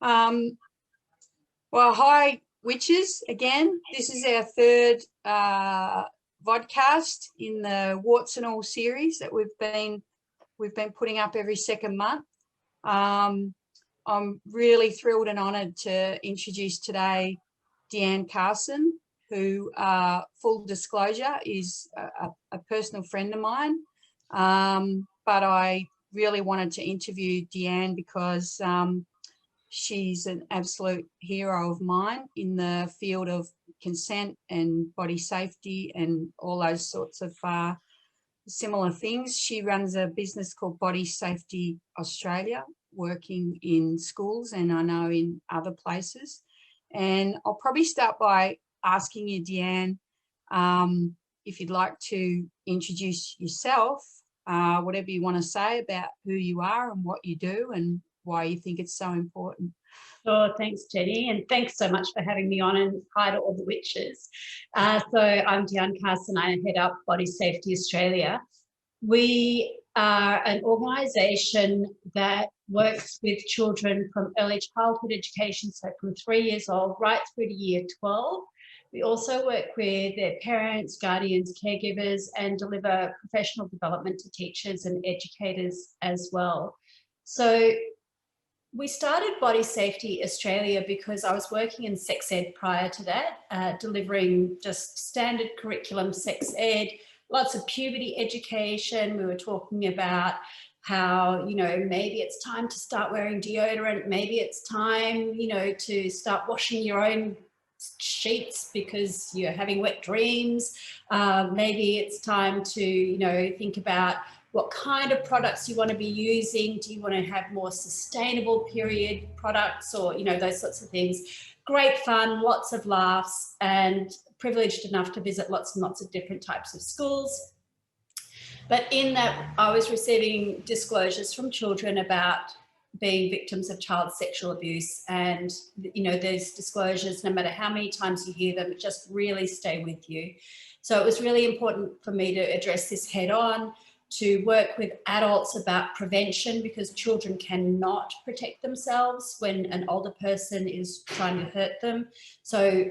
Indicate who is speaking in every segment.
Speaker 1: Um, well, hi, witches, again. This is our third vodcast in the Warts and All series that we've been putting up every second month. I'm really thrilled and honoured to introduce today Deanne Carson, who, full disclosure, is a personal friend of mine. But I really wanted to interview Deanne because she's an absolute hero of mine in the field of consent and body safety and all those sorts of similar things. She runs a business called Body Safety Australia, working in schools and I know in other places. And I'll probably start by asking you, Deanne, if you'd like to introduce yourself, whatever you want to say about who you are and what you do and why you think it's so important.
Speaker 2: Sure, thanks, Jenny, and thanks so much for having me on, and hi to all the witches. So I'm Deanne Carson. I head up Body Safety Australia. We are an organisation that works with children from early childhood education, so from 3 years old right through to year 12. We also work with their parents, guardians, caregivers, and deliver professional development to teachers and educators as well. So we started Body Safety Australia because I was working in sex ed prior to that, delivering just standard curriculum sex ed, lots of puberty education. We were talking about how, maybe it's time to start wearing deodorant, maybe it's time, to start washing your own sheets because you're having wet dreams. Maybe it's time to, think about what kind of products you want to be using. Do you want to have more sustainable period products or, those sorts of things? Great fun, lots of laughs, and privileged enough to visit lots and lots of different types of schools. But in that, I was receiving disclosures from children about being victims of child sexual abuse, and those disclosures, no matter how many times you hear them, just really stay with you. So it was really important for me to address this head on, to work with adults about prevention, because children cannot protect themselves when an older person is trying to hurt them. So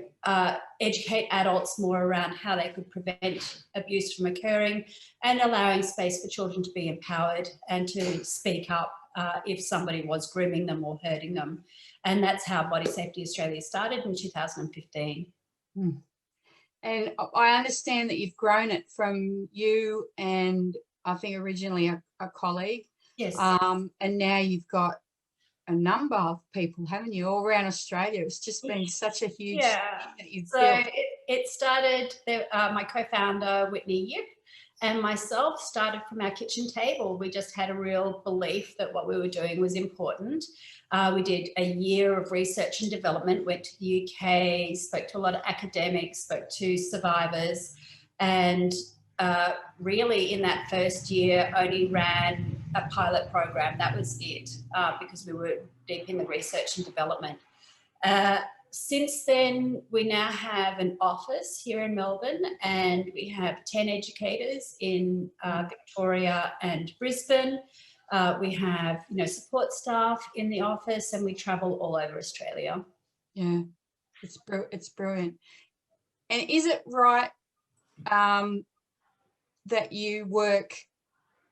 Speaker 2: educate adults more around how they could prevent abuse from occurring, and allowing space for children to be empowered and to speak up if somebody was grooming them or hurting them. And that's how Body Safety Australia started in 2015.
Speaker 1: And I understand that you've grown it from you and I think originally a colleague.
Speaker 2: Yes.
Speaker 1: And now you've got a number of people, haven't you, all around Australia? It's just been such a huge thing that you've built.
Speaker 2: It started, my co-founder, Whitney Yip, and myself started from our kitchen table. We just had a real belief that what we were doing was important. We did a year of research and development, went to the UK, spoke to a lot of academics, spoke to survivors, and really in that first year only ran a pilot program. That was it, because we were deep in the research and development. Since then, we now have an office here in Melbourne, and we have 10 educators in Victoria and Brisbane. We have, support staff in the office, and we travel all over Australia.
Speaker 1: Yeah, it's brilliant. And is it right that you work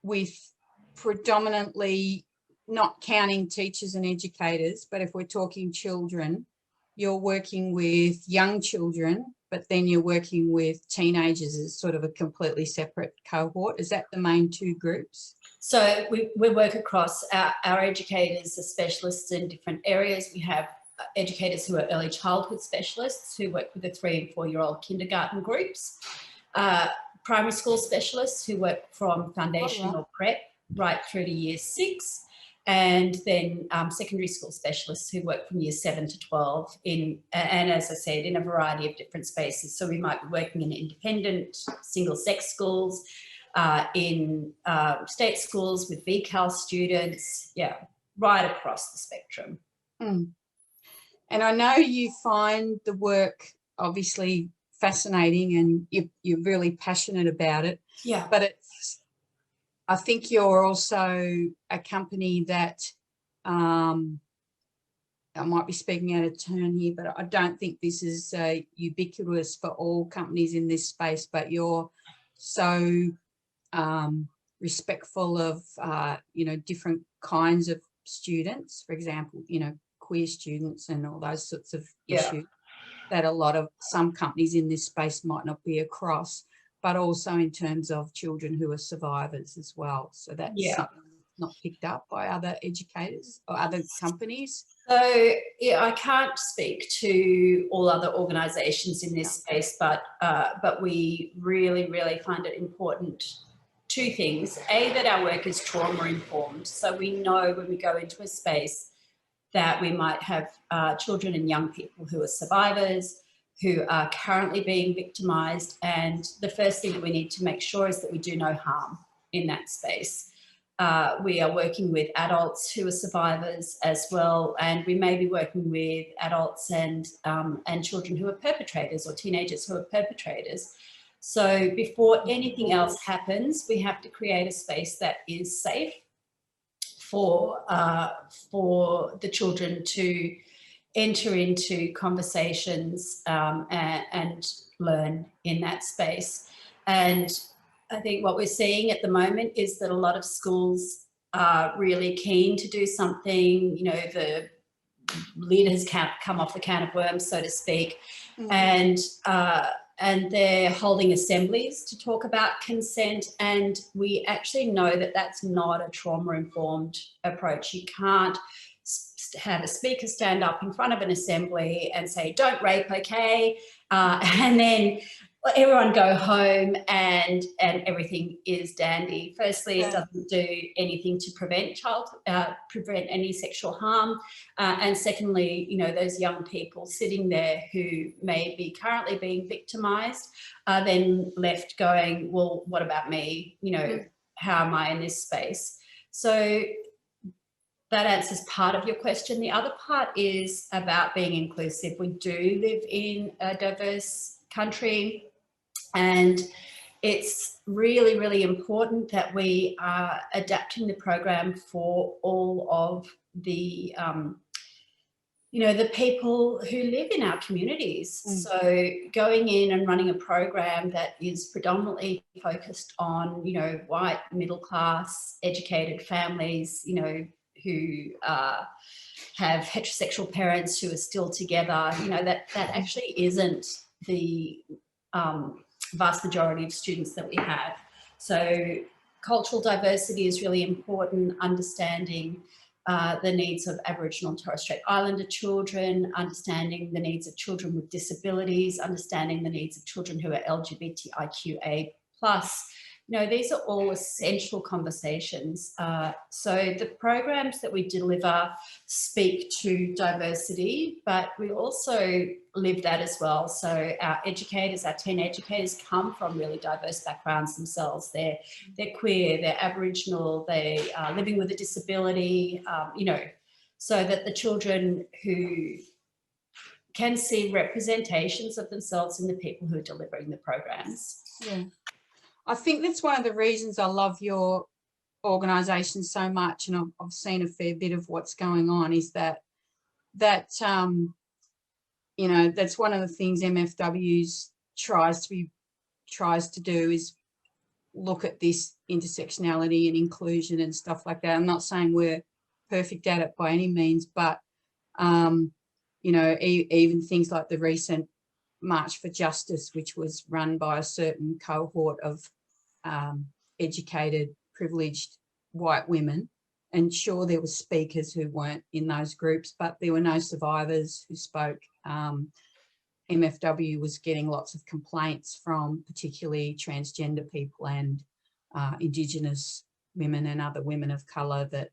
Speaker 1: with predominantly, not counting teachers and educators, but if we're talking children, you're working with young children, but then you're working with teenagers as sort of a completely separate cohort? Is that the main two groups?
Speaker 2: So we work across our educators, are specialists in different areas. We have educators who are early childhood specialists who work with the 3 and 4 year old kindergarten groups, primary school specialists who work from foundational prep right through to year 6, and then secondary school specialists who work from year 7 to 12 and as I said, in a variety of different spaces. So we might be working in independent single sex schools, in state schools with VCAL students, right across the spectrum.
Speaker 1: And I know you find the work obviously fascinating and you're really passionate about it.
Speaker 2: Yeah.
Speaker 1: But I think you're also a company that I might be speaking out of turn here, but I don't think this is ubiquitous for all companies in this space, but you're so respectful of, different kinds of students, for example, queer students and all those sorts of issues that some companies in this space might not be across, but also in terms of children who are survivors as well. So that's something not picked up by other educators or other companies.
Speaker 2: So I can't speak to all other organisations in this space, but we really, really find it important. Two things: A, that our work is trauma informed, so we know when we go into a space that we might have children and young people who are survivors, who are currently being victimised, and the first thing that we need to make sure is that we do no harm in that space. We are working with adults who are survivors as well, and we may be working with adults and children who are perpetrators or teenagers who are perpetrators. So before anything else happens, we have to create a space that is safe for the children to enter into conversations and learn in that space. And I think what we're seeing at the moment is that a lot of schools are really keen to do something. The lid has come off the can of worms, so to speak, and they're holding assemblies to talk about consent. And we actually know that that's not a trauma-informed approach. You can't have a speaker stand up in front of an assembly and say, "Don't rape, okay?" And then everyone go home and everything is dandy. Firstly, it doesn't do anything to prevent any sexual harm, and secondly, those young people sitting there who may be currently being victimised are then left going, "Well, what about me? How am I in this space?" So that answers part of your question. The other part is about being inclusive. We do live in a diverse country, and it's really, really important that we are adapting the program for all of the, the people who live in our communities. So going in and running a program that is predominantly focused on, white, middle-class, educated families, who have heterosexual parents who are still together, that actually isn't the vast majority of students that we have. So cultural diversity is really important, understanding the needs of Aboriginal and Torres Strait Islander children, understanding the needs of children with disabilities, understanding the needs of children who are LGBTIQA+. These are all essential conversations. So the programs that we deliver speak to diversity, but we also live that as well. So our educators, our teen educators, come from really diverse backgrounds themselves. They're queer, they're Aboriginal, they are living with a disability, so that the children who can see representations of themselves in the people who are delivering the programs.
Speaker 1: Yeah. I think that's one of the reasons I love your organisation so much, and I've seen a fair bit of what's going on, is that that's one of the things MFWs tries to do, is look at this intersectionality and inclusion and stuff like that. I'm not saying we're perfect at it by any means, but even things like the recent March for Justice, which was run by a certain cohort of educated, privileged white women, and sure, there were speakers who weren't in those groups, but there were no survivors who spoke. MFW was getting lots of complaints from particularly transgender people and Indigenous women and other women of colour that,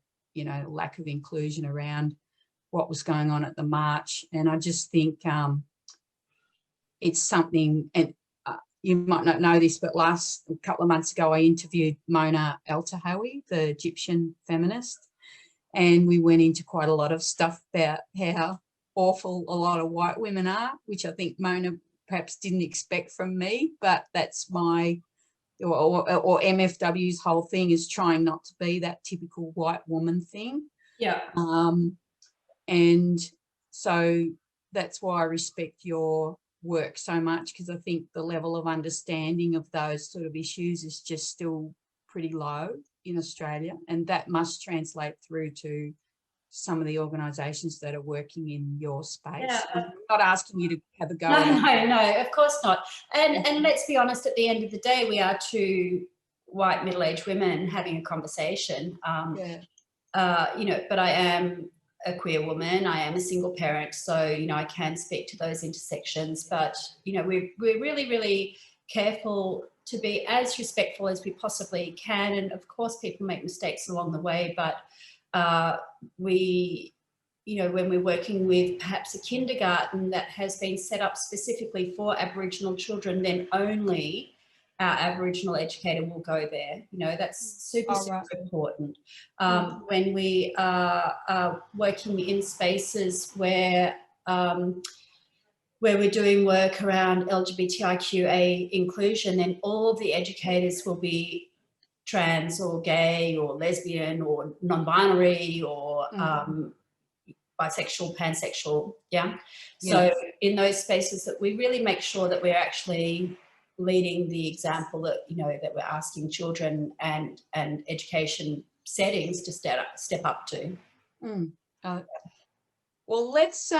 Speaker 1: lack of inclusion around what was going on at the march. And I just think it's something, and you might not know this, but a couple of months ago, I interviewed Mona El-Tahawi, the Egyptian feminist, and we went into quite a lot of stuff about how awful a lot of white women are, which I think Mona perhaps didn't expect from me, but that's or MFW's whole thing is trying not to be that typical white woman thing.
Speaker 2: Yeah.
Speaker 1: And So that's why I respect your work so much, because I think the level of understanding of those sort of issues is just still pretty low in Australia, and that must translate through to some of the organisations that are working in your space.
Speaker 2: Yeah.
Speaker 1: I'm not asking you to have a go.
Speaker 2: No, of course not. And let's be honest, at the end of the day, we are two white middle-aged women having a conversation. You know, but I am a queer woman. I am a single parent, so you know I can speak to those intersections. But you know, we're really, really careful to be as respectful as we possibly can. And of course, people make mistakes along the way, but we, you know, when we're working with perhaps a kindergarten that has been set up specifically for Aboriginal children, then only our Aboriginal educator will go there. You know, that's super important. When we are working in spaces where we're doing work around LGBTIQA inclusion, then all of the educators will be trans or gay or lesbian or non-binary or bisexual, pansexual, yeah? So in those spaces that we really make sure that we're actually leading the example that, you know, that we're asking children and education settings to step up to.
Speaker 1: Well, let's,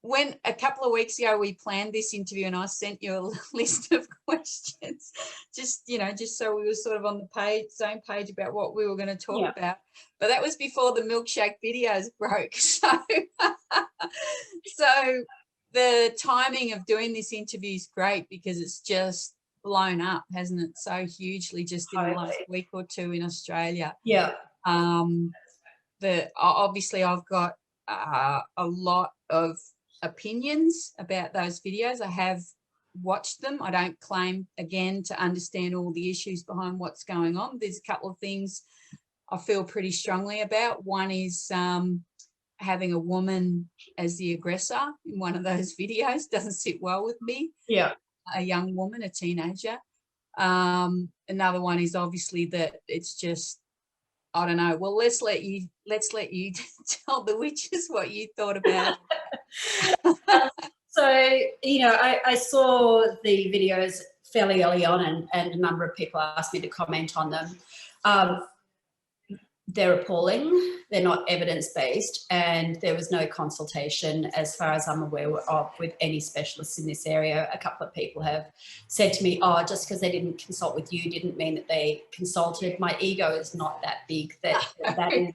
Speaker 1: when a couple of weeks ago we planned this interview and I sent you a list of questions, just, you know, just so we were sort of on the same page about what we were going to talk about. But that was before the milkshake videos broke. So the timing of doing this interview is great because it's just blown up, hasn't it? So hugely just in the last week or two in Australia. Obviously I've got a lot of opinions about those videos. I have watched them. I don't claim, again, to understand all the issues behind what's going on. There's a couple of things I feel pretty strongly about. One is having a woman as the aggressor in one of those videos doesn't sit well with me. A young woman, a teenager. Another one is obviously that it's just, I don't know. Well, let's let you tell the witches what you thought about it.
Speaker 2: So, you know, I saw the videos fairly early on and a number of people asked me to comment on them. They're appalling. They're not evidence-based, and there was no consultation, as far as I'm aware of, with any specialists in this area. A couple of people have said to me, oh, just because they didn't consult with you didn't mean that they consulted. My ego is not that big. That is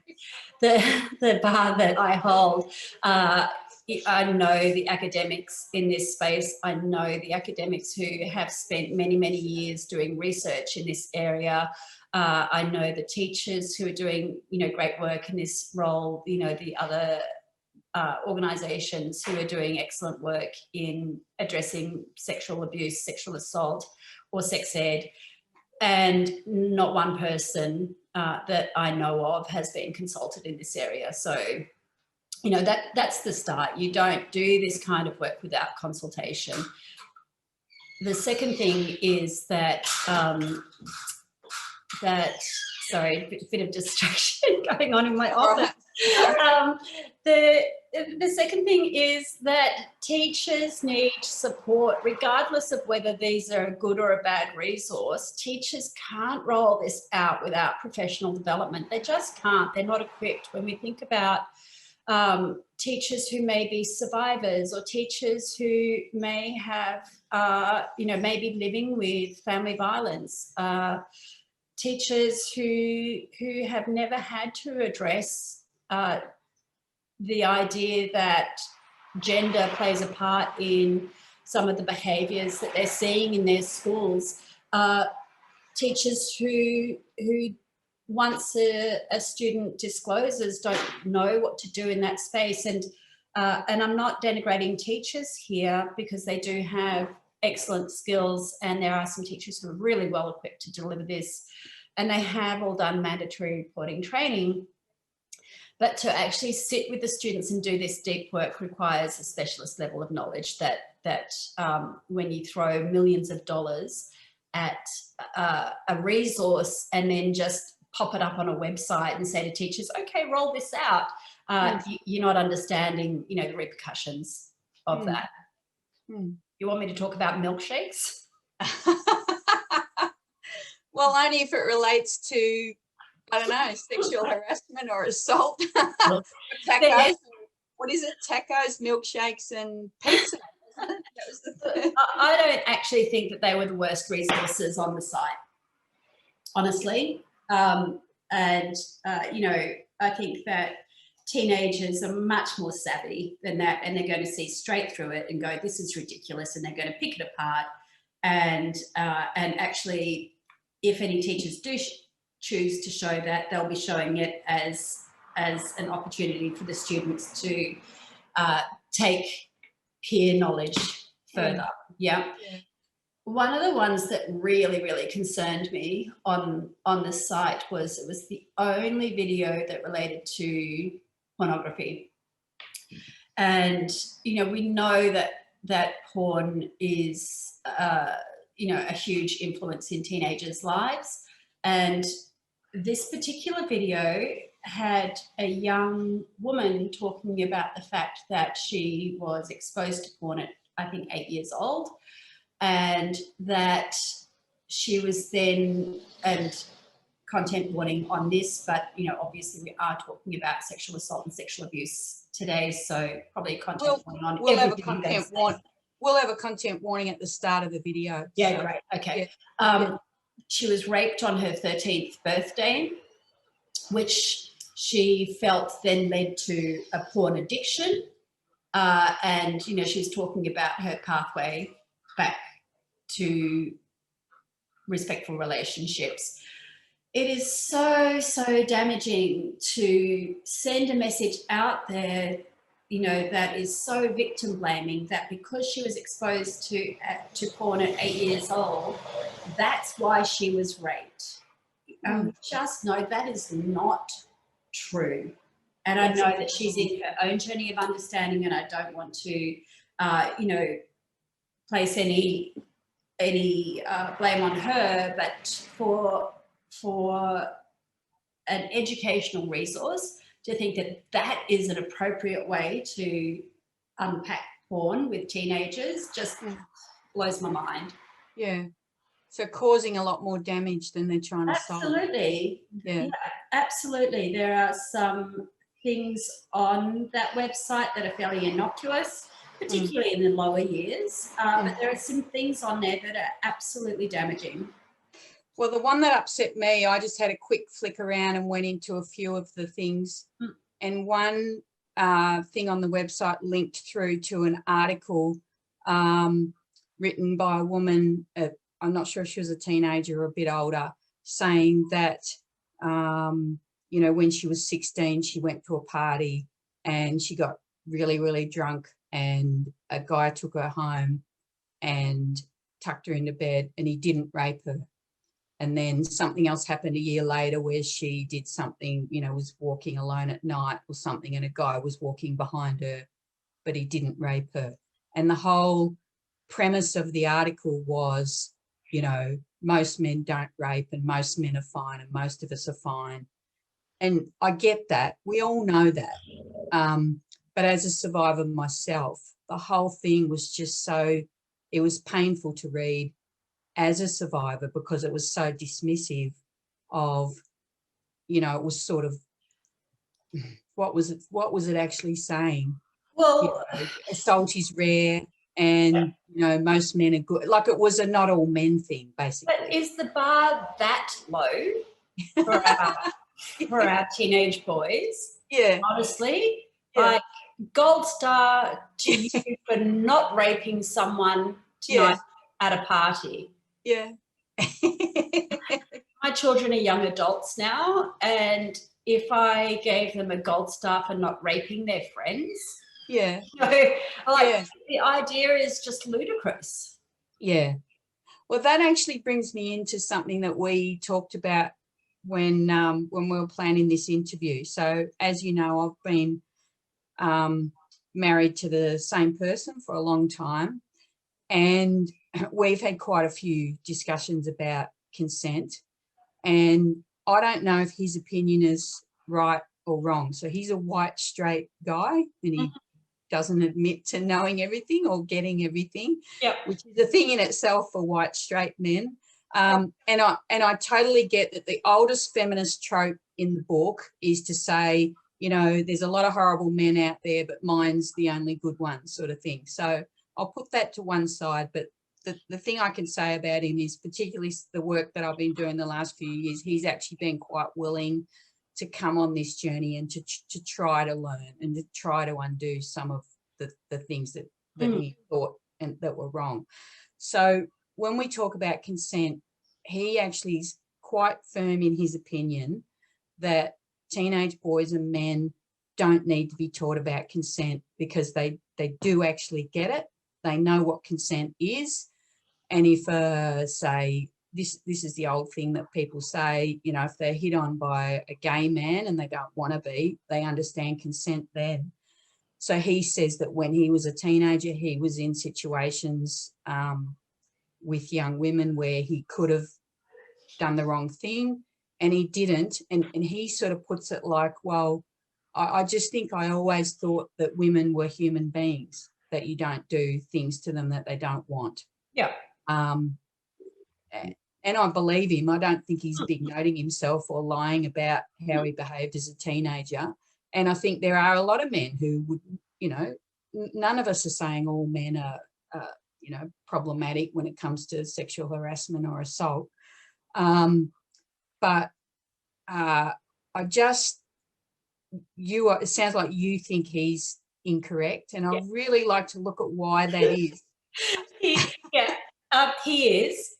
Speaker 2: the bar that I hold. I know the academics in this space. I know the academics who have spent many, many years doing research in this area. I know the teachers who are doing, you know, great work in this role, you know, the other organisations who are doing excellent work in addressing sexual abuse, sexual assault or sex ed, and not one person that I know of has been consulted in this area. So, you know, that's the start. You don't do this kind of work without consultation. The second thing is that sorry, bit of distraction going on in my office. The second thing is that teachers need support, regardless of whether these are a good or a bad resource. Teachers can't roll this out without professional development. They just can't. They're not equipped. When we think about teachers who may be survivors or teachers who may have, you know, maybe living with family violence, teachers who have never had to address the idea that gender plays a part in some of the behaviours that they're seeing in their schools. Teachers who once a student discloses don't know what to do in that space. And I'm not denigrating teachers here, because they do have excellent skills, and there are some teachers who are really well equipped to deliver this, and they have all done mandatory reporting training. But to actually sit with the students and do this deep work requires a specialist level of knowledge that when you throw millions of dollars at a resource and then just pop it up on a website and say to teachers, okay, roll this out. you're not understanding, you know, the repercussions of that. You want me to talk about milkshakes?
Speaker 1: Well, only if it relates to, I don't know, sexual harassment or assault. Tacos. What is it? Tacos, milkshakes, and pizza.
Speaker 2: I don't actually think that they were the worst resources on the site, honestly. You know, I think that teenagers are much more savvy than that, and they're going to see straight through it and go, this is ridiculous, and they're going to pick it apart. And actually, if any teachers do choose to show that, they'll be showing it as an opportunity for the students to take peer knowledge further. Yeah. One of the ones that really, really concerned me on the site was it was the only video that related to pornography. And, you know, we know that porn is, you know, a huge influence in teenagers' lives. And this particular video had a young woman talking about the fact that she was exposed to porn at, I think, 8 years old, and that she was then, and content warning on this, but, you know, obviously we are talking about sexual assault and sexual abuse today, so probably content warning on everything.
Speaker 1: We'll have a content warning at the start of the video.
Speaker 2: Yeah, so, great. Okay. Yeah. She was raped on her 13th birthday, which she felt then led to a porn addiction. And, you know, she was talking about her pathway back to respectful relationships. It is so, so damaging to send a message out there, you know, that is so victim blaming, that because she was exposed to porn at 8 years old, that's why she was raped. Just know that is not true. And I know that she's in her own journey of understanding, and I don't want to, you know, place any blame on her, but for an educational resource, to think that that is an appropriate way to unpack porn with teenagers just blows my mind.
Speaker 1: Yeah. So causing a lot more damage than they're trying to solve.
Speaker 2: Absolutely. Yeah, absolutely. There are some things on that website that are fairly innocuous, particularly in the lower years, but there are some things on there that are absolutely damaging.
Speaker 1: Well, the one that upset me, I just had a quick flick around and went into a few of the things. And one thing on the website linked through to an article written by a woman, I'm not sure if she was a teenager or a bit older, saying that, you know, when she was 16, she went to a party and she got really, really drunk, and a guy took her home and tucked her into bed, and he didn't rape her. And then something else happened a year later where she did something, you know, was walking alone at night or something, and a guy was walking behind her, but he didn't rape her. And the whole premise of the article was, you know, most men don't rape and most men are fine and most of us are fine. And I get that. We all know that. But as a survivor myself, the whole thing was just so, it was painful to read as a survivor, because it was so dismissive of, you know, it was sort of, what was it actually saying?
Speaker 2: Well,
Speaker 1: you know, assault is rare, and you know, most men are good. Like, it was a not all men thing, basically.
Speaker 2: But is the bar that low for our teenage boys?
Speaker 1: Yeah.
Speaker 2: Honestly, like, gold star to you for not raping someone tonight at a party.
Speaker 1: Yeah.
Speaker 2: My children are young adults now, and if I gave them a gold star for not raping their friends, you know, like, the idea is just ludicrous.
Speaker 1: Yeah. Well, that actually brings me into something that we talked about when we were planning this interview. So, as you know, I've been married to the same person for a long time, and we've had quite a few discussions about consent. And I don't know if his opinion is right or wrong. So he's a white, straight guy, and he doesn't admit to knowing everything or getting everything, which is a thing in itself for white, straight men. And I totally get that the oldest feminist trope in the book is to say, you know, there's a lot of horrible men out there, but mine's the only good one, sort of thing. So I'll put that to one side. But the thing I can say about him is, particularly the work that I've been doing the last few years, he's actually been quite willing to come on this journey and to try to learn and to try to undo some of the things that he thought and that were wrong. So when we talk about consent, he actually is quite firm in his opinion that teenage boys and men don't need to be taught about consent, because they do actually get it. They know what consent is. And if, say, this is the old thing that people say, you know, if they're hit on by a gay man and they don't want to be, they understand consent then. So he says that when he was a teenager, he was in situations with young women where he could have done the wrong thing and he didn't. And he sort of puts it like, well, I just think I always thought that women were human beings, that you don't do things to them that they don't want.
Speaker 2: Yeah.
Speaker 1: And I believe him. I don't think he's big noting himself or lying about how he behaved as a teenager. And I think there are a lot of men who would, you know, none of us are saying all men are, you know, problematic when it comes to sexual harassment or assault. But I just, it sounds like you think he's incorrect. And I'd really like to look at why that is.
Speaker 2: He is.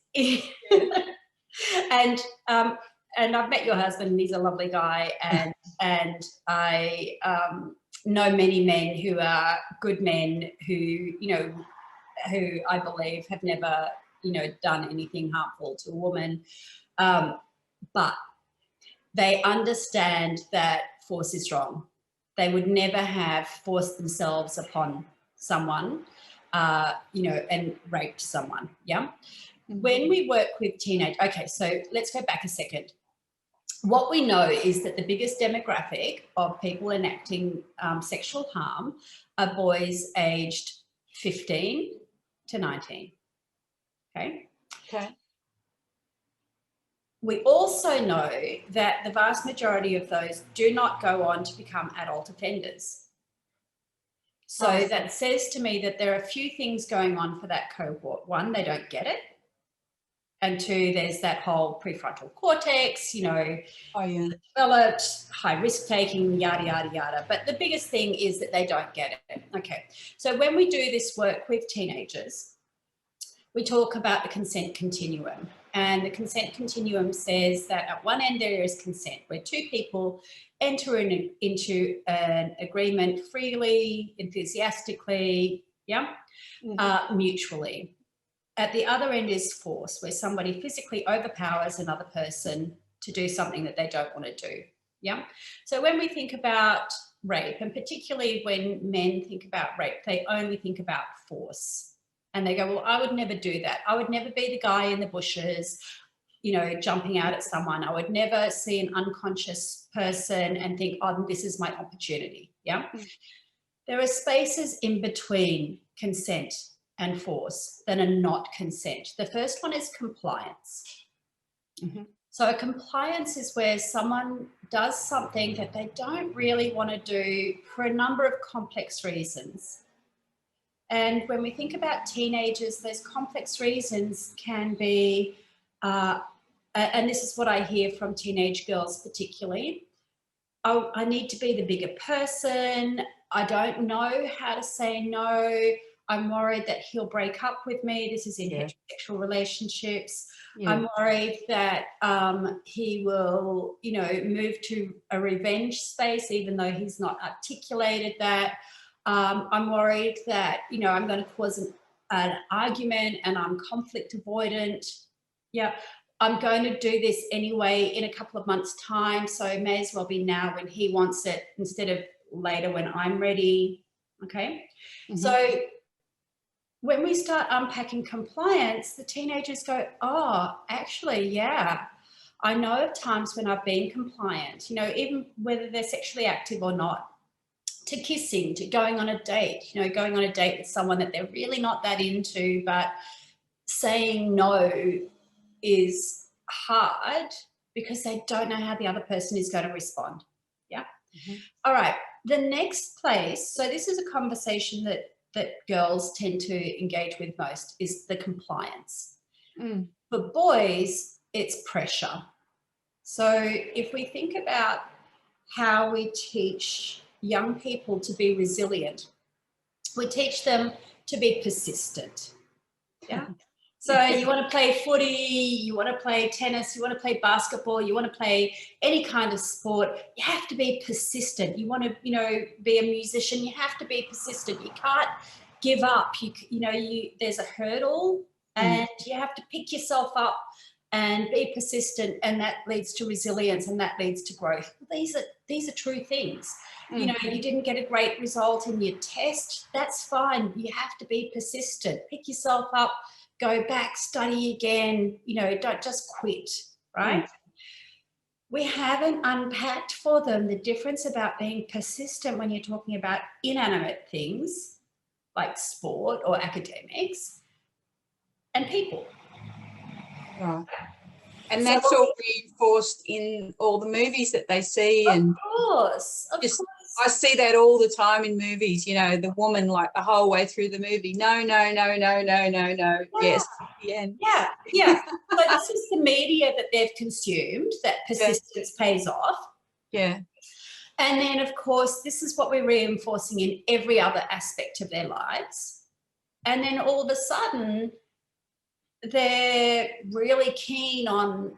Speaker 2: And I've met your husband, and he's a lovely guy, and I know many men who are good men who, you know, who I believe have never, you know, done anything harmful to a woman, but they understand that force is wrong. They would never have forced themselves upon someone, you know, and raped someone. Yeah. When we work with okay, so let's go back a second. What we know is that the biggest demographic of people enacting sexual harm are boys aged 15 to 19. Okay.
Speaker 1: Okay.
Speaker 2: We also know that the vast majority of those do not go on to become adult offenders. So that says to me that there are a few things going on for that cohort. One, they don't get it. And two, there's that whole prefrontal cortex, you know, developed, high risk taking, yada, yada, yada. But the biggest thing is that they don't get it. Okay. So when we do this work with teenagers, we talk about the consent continuum. And the consent continuum says that at one end there is consent, where two people enter into an agreement freely, enthusiastically, mutually. At the other end is force, where somebody physically overpowers another person to do something that they don't want to do. Yeah. So when we think about rape, and particularly when men think about rape, they only think about force. And they go, well, I would never do that. I would never be the guy in the bushes, you know, jumping out at someone. I would never see an unconscious person and think, oh, this is my opportunity. Yeah. There are spaces in between consent and force that are not consent. The first one is compliance. So compliance is where someone does something that they don't really want to do for a number of complex reasons. And when we think about teenagers, those complex reasons can be, and this is what I hear from teenage girls particularly, oh, I need to be the bigger person. I don't know how to say no. I'm worried that he'll break up with me. This is in heterosexual relationships. I'm worried that he will, you know, move to a revenge space, even though he's not articulated that. I'm worried that, you know, I'm going to cause an argument and I'm conflict avoidant. Yeah, I'm going to do this anyway in a couple of months' time, so it may as well be now when he wants it instead of later when I'm ready. Okay. So when we start unpacking compliance, the teenagers go, oh, actually, yeah, I know of times when I've been compliant, you know, even whether they're sexually active or not, to kissing, to going on a date, you know, going on a date with someone that they're really not that into, but saying no is hard because they don't know how the other person is going to respond. Yeah.
Speaker 1: Mm-hmm.
Speaker 2: All right. The next place, so this is a conversation that girls tend to engage with most, is the compliance. For boys, it's pressure. So if we think about how we teach young people to be resilient, we teach them to be persistent. Yeah. So you want to play footy, you want to play tennis, you want to play basketball, you want to play any kind of sport, you have to be persistent. You want to, you know, be a musician, you have to be persistent. You can't give up. There's a hurdle and you have to pick yourself up and be persistent, and that leads to resilience and that leads to growth. These are true things. You know, you didn't get a great result in your test, that's fine. You have to be persistent. Pick yourself up, go back, study again, you know, don't just quit, right? We haven't unpacked for them the difference about being persistent when you're talking about inanimate things like sport or academics and people.
Speaker 1: Right. And that's all reinforced in all the movies that they see. Of
Speaker 2: course.
Speaker 1: I see that all the time in movies, you know, the woman like the whole way through the movie. No.
Speaker 2: Yeah.
Speaker 1: Yes. The end.
Speaker 2: Yeah. So this is the media that they've consumed, that persistence pays off.
Speaker 1: Yeah.
Speaker 2: And then, of course, this is what we're reinforcing in every other aspect of their lives. And then all of a sudden, they're really keen on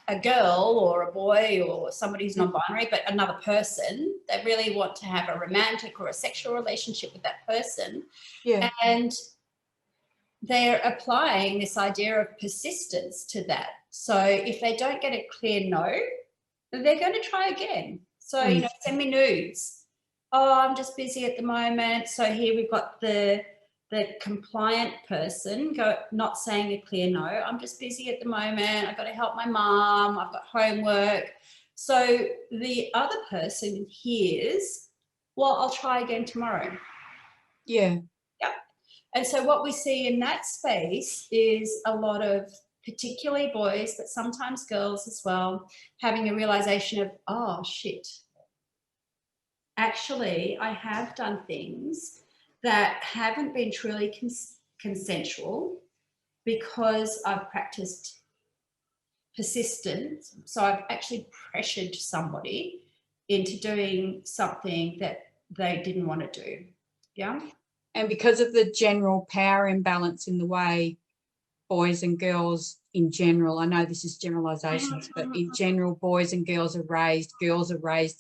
Speaker 2: a girl or a boy or somebody who's non-binary, but another person. They really want to have a romantic or a sexual relationship with that person.
Speaker 1: Yeah.
Speaker 2: And they're applying this idea of persistence to that. So if they don't get a clear no, they're going to try again. So, you know, send me nudes. Oh, I'm just busy at the moment. So here we've got the compliant person not saying a clear no. I'm just busy at the moment. I've got to help my mom. I've got homework. So the other person hears, well, I'll try again tomorrow.
Speaker 1: Yeah.
Speaker 2: Yep. And so what we see in that space is a lot of, particularly boys, but sometimes girls as well, having a realization of, oh, shit, actually, I have done things that haven't been truly consensual because I've practiced persistence. So I've actually pressured somebody into doing something that they didn't want to do. Yeah.
Speaker 1: And because of the general power imbalance in the way boys and girls in general, I know this is generalizations, but in general, boys and girls are raised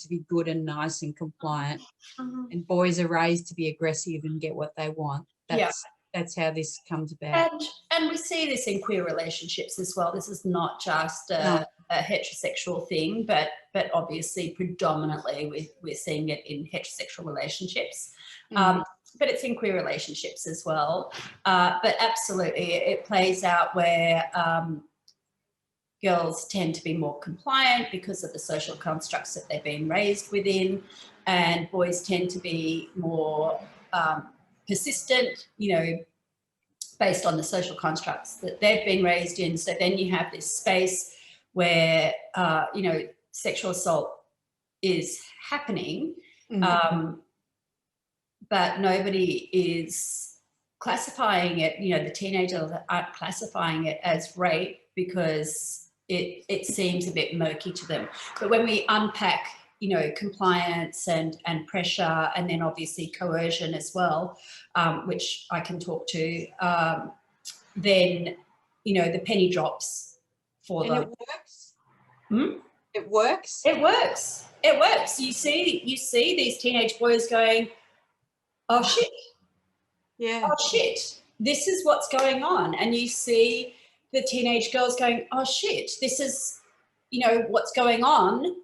Speaker 1: to be good and nice and compliant, and boys are raised to be aggressive and get what they want. That's how this comes about.
Speaker 2: And we see this in queer relationships as well. This is not just a heterosexual thing, but obviously predominantly we're seeing it in heterosexual relationships. But it's in queer relationships as well. But absolutely, it plays out where girls tend to be more compliant because of the social constructs that they've been raised within, and boys tend to be more persistent, you know, based on the social constructs that they've been raised in. So then you have this space where, you know, sexual assault is happening, but nobody is classifying it, you know, the teenagers aren't classifying it as rape because it seems a bit murky to them. But when we unpack, you know, compliance and pressure, and then obviously coercion as well, which I can talk to, then, you know, the penny drops for them.
Speaker 1: And it works? It works?
Speaker 2: It works. It works. You see these teenage boys going, oh, shit.
Speaker 1: Yeah.
Speaker 2: Oh, shit. This is what's going on. And you see the teenage girls going, oh, shit, this is, you know, what's going on.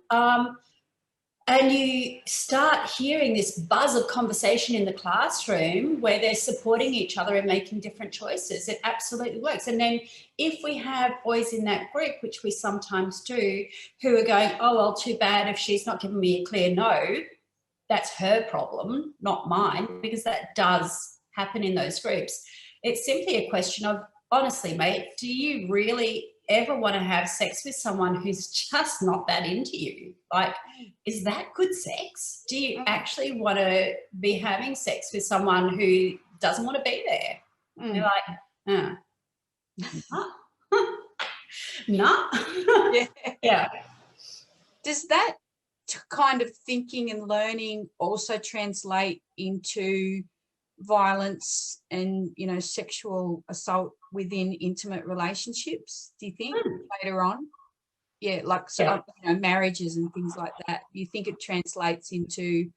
Speaker 2: And you start hearing this buzz of conversation in the classroom where they're supporting each other and making different choices. It absolutely works. And then if we have boys in that group, which we sometimes do, who are going, oh, well, too bad if she's not giving me a clear no, that's her problem, not mine, because that does happen in those groups. It's simply a question of, honestly, mate, do you really ever want to have sex with someone who's just not that into you? Like, is that good sex? Do you actually want to be having sex with someone who doesn't want to be there? They're like, no.
Speaker 1: Yeah.
Speaker 2: Yeah.
Speaker 1: Does that kind of thinking and learning also translate into violence and, you know, sexual assault within intimate relationships, do you think, later on? Yeah, like, so,
Speaker 2: Yeah.
Speaker 1: you know, marriages and things like that. You think it translates into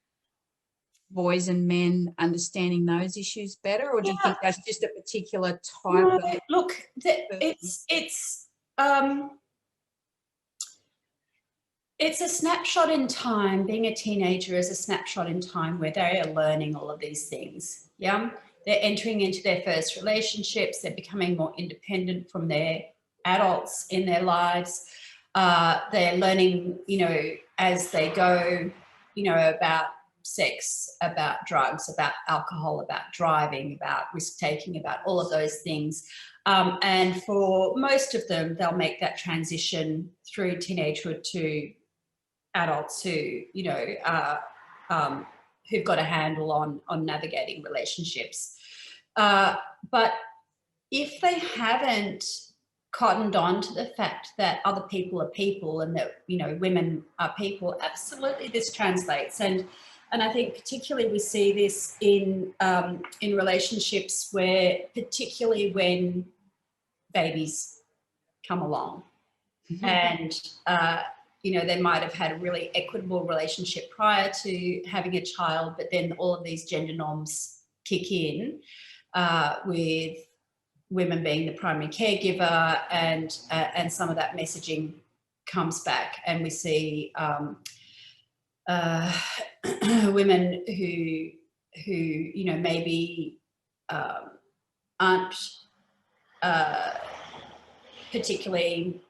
Speaker 1: boys and men understanding those issues better, or do you think that's just a particular type of...
Speaker 2: Look, it's a snapshot in time. Being a teenager is a snapshot in time where they are learning all of these things. Yeah, they're entering into their first relationships. They're becoming more independent from their adults in their lives. They're learning, you know, as they go, you know, about sex, about drugs, about alcohol, about driving, about risk-taking, about all of those things. And for most of them, they'll make that transition through teenagehood to adults who, you know, who've got a handle on navigating relationships. But if they haven't cottoned on to the fact that other people are people and that, you know, women are people, absolutely this translates. And I think particularly we see this in relationships where, particularly when babies come along and, you know, they might have had a really equitable relationship prior to having a child, but then all of these gender norms kick in with women being the primary caregiver, and some of that messaging comes back, and we see women who you know, maybe aren't particularly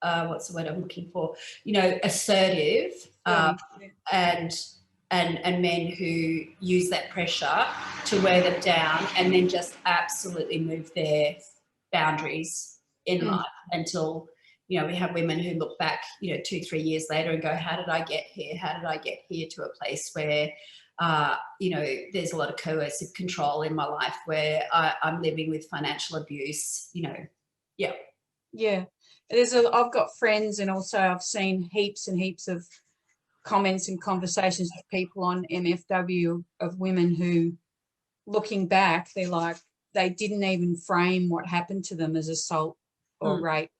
Speaker 2: what's the word I'm looking for? You know, assertive, and men who use that pressure to wear them down, and then just absolutely move their boundaries in life until, you know, we have women who look back, you know, 2-3 years later and go, how did I get here? How did I get here to a place where, you know, there's a lot of coercive control in my life, where I'm living with financial abuse, you know. Yeah.
Speaker 1: Yeah. I've got friends, and also I've seen heaps and heaps of comments and conversations with people on MFW of women who, looking back, they're like, they didn't even frame what happened to them as assault or rape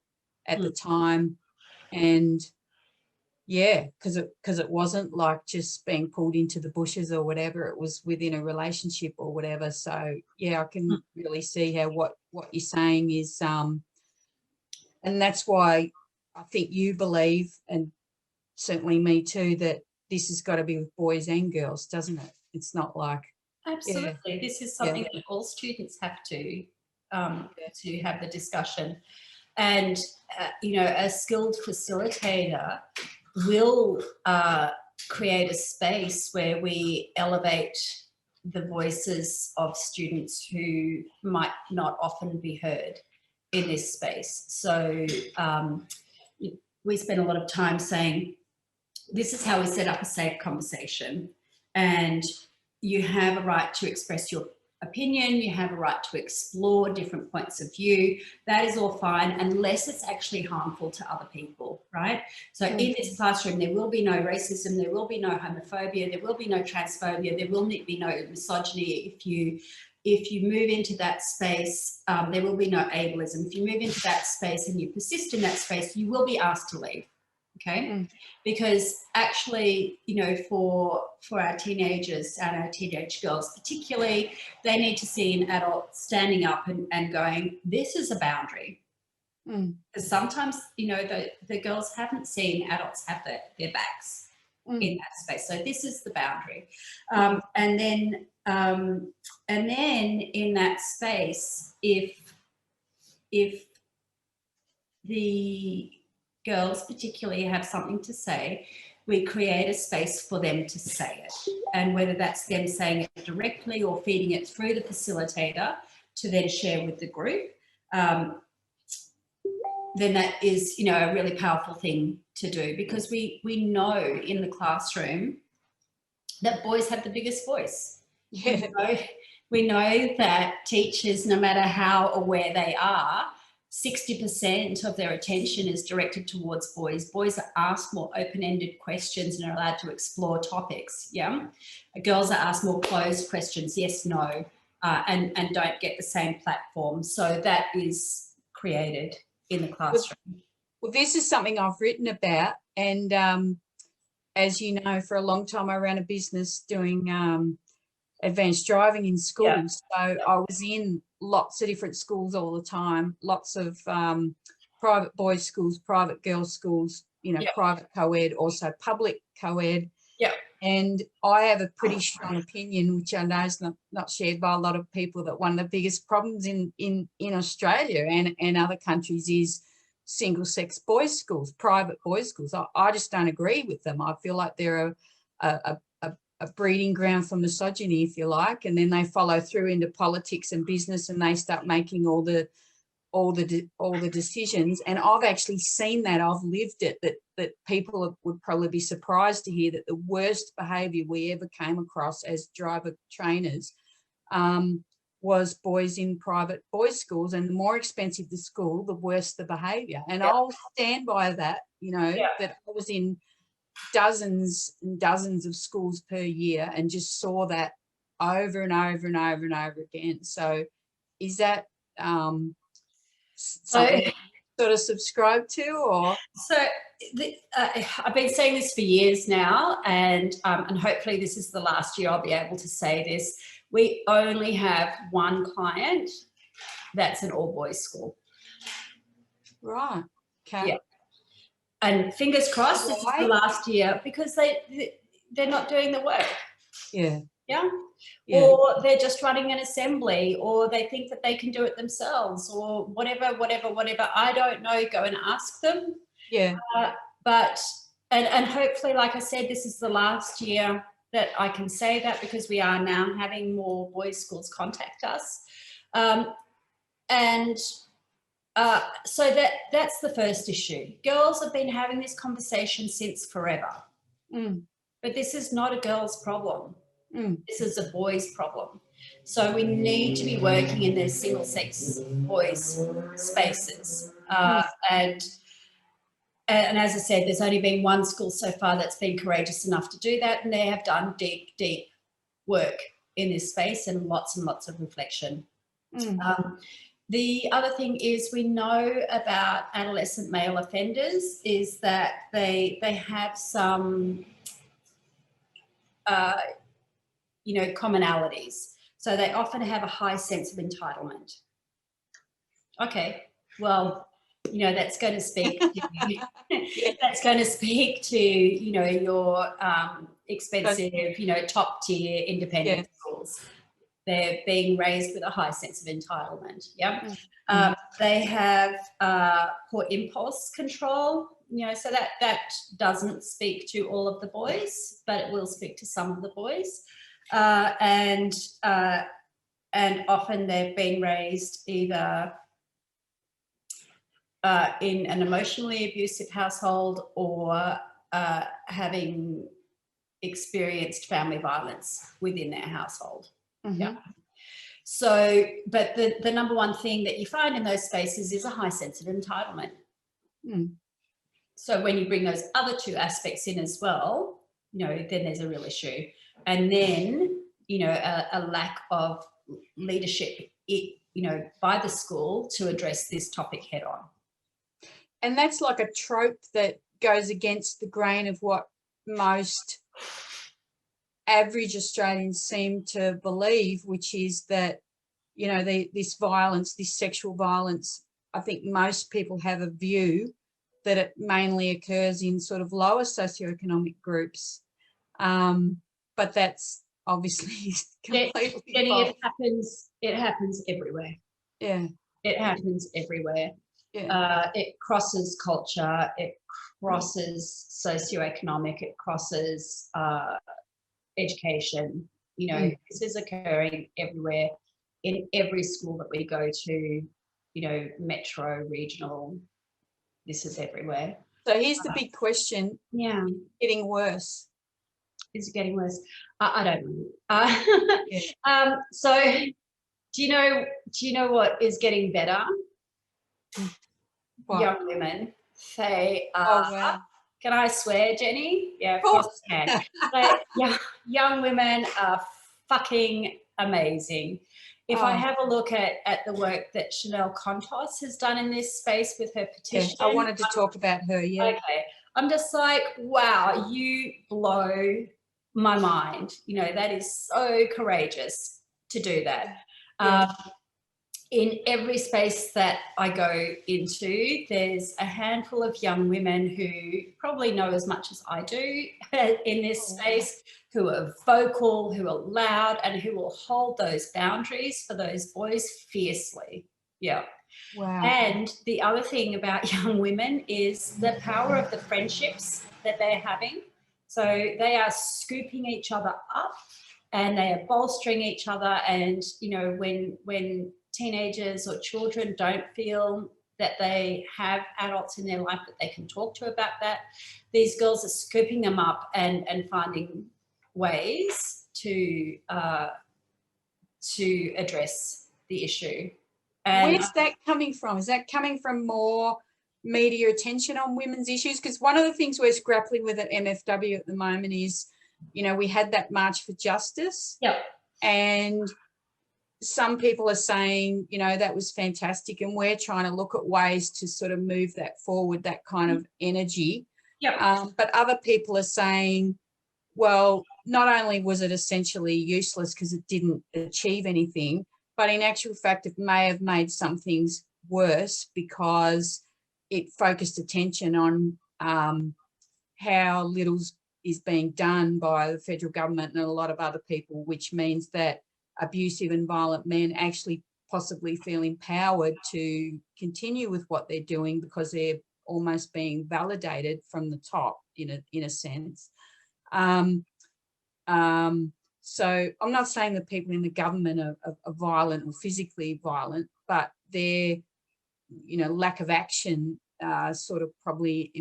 Speaker 1: at the time. And yeah, because it wasn't like just being pulled into the bushes or whatever. It was within a relationship or whatever. So yeah, I can really see how what you're saying is, and that's why I think you believe, and certainly me too, that this has got to be with boys and girls, doesn't it? It's not like...
Speaker 2: Absolutely. Yeah. This is something that all students have to have the discussion. And, you know, a skilled facilitator will create a space where we elevate the voices of students who might not often be heard in this space. So we spend a lot of time saying, this is how we set up a safe conversation, and you have a right to express your opinion, you have a right to explore different points of view. That is all fine, unless it's actually harmful to other people, right? So in this classroom, there will be no racism, there will be no homophobia, there will be no transphobia, there will be no misogyny. If you move into that space, there will be no ableism. If you move into that space and you persist in that space, you will be asked to leave. Okay, because actually, you know, for our teenagers and our teenage girls particularly, they need to see an adult standing up and going, this is a boundary. Because sometimes, you know, the girls haven't seen adults have their backs in that space. So this is the boundary. And then in that space, if the girls particularly have something to say, we create a space for them to say it. And whether that's them saying it directly or feeding it through the facilitator to then share with the group, then that is, you know, a really powerful thing to do, because we know in the classroom that boys have the biggest voice.
Speaker 1: Yeah.
Speaker 2: We know that teachers, no matter how aware they are, 60% of their attention is directed towards boys. Boys are asked more open-ended questions and are allowed to explore topics, yeah? Girls are asked more closed questions, yes, no, and don't get the same platform. So that is created in the classroom.
Speaker 1: Well, this is something I've written about, and as you know, for a long time I ran a business doing advanced driving in schools. So I was in lots of different schools all the time, lots of private boys' schools, private girls' schools, you know, private co-ed, also public co-ed.
Speaker 2: Yeah.
Speaker 1: And I have a pretty strong opinion, which I know is not shared by a lot of people, that one of the biggest problems in Australia and other countries is single-sex boys' schools, private boys' schools. I just don't agree with them. I feel like they're a breeding ground for misogyny, if you like, and then they follow through into politics and business, and they start making all the decisions. And I've actually seen that. I've lived it. That people would probably be surprised to hear that the worst behaviour we ever came across as driver trainers was boys in private boys' schools, and the more expensive the school, the worse the behaviour. And I'll stand by that. You know, that I was in dozens and dozens of schools per year and just saw that over and over and over and over again. So is that something you sort of subscribe to? Or
Speaker 2: so I've been saying this for years now, and hopefully this is the last year I'll be able to say this. We only have one client that's an all boys school.
Speaker 1: Right. Okay.
Speaker 2: Yeah. And fingers crossed, this is the last year, because they're not doing the work.
Speaker 1: Yeah.
Speaker 2: Yeah. Or they're just running an assembly, or they think that they can do it themselves, or whatever. I don't know. Go and ask them.
Speaker 1: Yeah.
Speaker 2: But hopefully, like I said, this is the last year that I can say that, because we are now having more boys' schools contact us. So that's the first issue. Girls have been having this conversation since forever. But this is not a girl's problem. This is a boy's problem. So we need to be working in those single-sex boys' spaces. And as I said, there's only been one school so far that's been courageous enough to do that, and they have done deep, deep work in this space and lots of reflection. The other thing is, we know about adolescent male offenders is that they have some, commonalities. So they often have a high sense of entitlement. Okay, well, that's going to speak to, that's going to speak to, your expensive, top tier independent schools. They're being raised with a high sense of entitlement. Yeah. They have poor impulse control, so that doesn't speak to all of the boys, but it will speak to some of the boys. And often they've been raised either in an emotionally abusive household, or having experienced family violence within their household. Yeah. So, but the number one thing that you find in those spaces is a high sense of entitlement. So when you bring those other two aspects in as well, then there's a real issue. And then, a lack of leadership, by the school to address this topic head on.
Speaker 1: And that's like a trope that goes against the grain of what most average Australians seem to believe, which is that, this violence, this sexual violence I think most people have a view that it mainly occurs in sort of lower socioeconomic groups. But that's obviously completely
Speaker 2: Jenny,
Speaker 1: false.
Speaker 2: it happens everywhere.
Speaker 1: Yeah.
Speaker 2: It happens everywhere.
Speaker 1: Yeah.
Speaker 2: It crosses culture, it crosses socioeconomic, it crosses education. You know, this is occurring everywhere, in every school that we go to, you know, metro, regional, this is everywhere.
Speaker 1: So here's the big question.
Speaker 2: Yeah.
Speaker 1: Getting worse.
Speaker 2: Is it getting worse? I don't know.
Speaker 1: Yeah.
Speaker 2: So do you know what is getting better?
Speaker 1: What?
Speaker 2: Young women. They are,
Speaker 1: Oh, wow.
Speaker 2: can I swear, Jenny? Yeah, of course I can. But young women are fucking amazing. If I have a look at the work that Chanel Contos has done in this space with her petition.
Speaker 1: I wanted to talk about her, yeah.
Speaker 2: Okay. I'm just like, wow, you blow my mind. You know, that is so courageous to do that.
Speaker 1: Yeah.
Speaker 2: In every space that I go into, there's a handful of young women who probably know as much as I do in this space, who are vocal, who are loud, and who will hold those boundaries for those boys fiercely. Yeah.
Speaker 1: Wow.
Speaker 2: And the other thing about young women is the power of the friendships that they're having. So they are scooping each other up and they are bolstering each other. And, you know, when teenagers or children don't feel that they have adults in their life that they can talk to about that, these girls are scooping them up and finding ways to address the issue. And
Speaker 1: where's that coming from? Is that coming from more media attention on women's issues? Because one of the things we're grappling with at MFW at the moment is, you know, we had that March for Justice.
Speaker 2: Yep.
Speaker 1: And some people are saying, you know, that was fantastic. And we're trying to look at ways to sort of move that forward, that kind of energy.
Speaker 2: Yep.
Speaker 1: But other people are saying, well, not only was it essentially useless because it didn't achieve anything, but in actual fact, it may have made some things worse because it focused attention on how little is being done by the federal government and a lot of other people, which means that abusive and violent men actually possibly feel empowered to continue with what they're doing because they're almost being validated from the top in a sense. So I'm not saying that people in the government are violent or physically violent, but their, you know, lack of action sort of probably,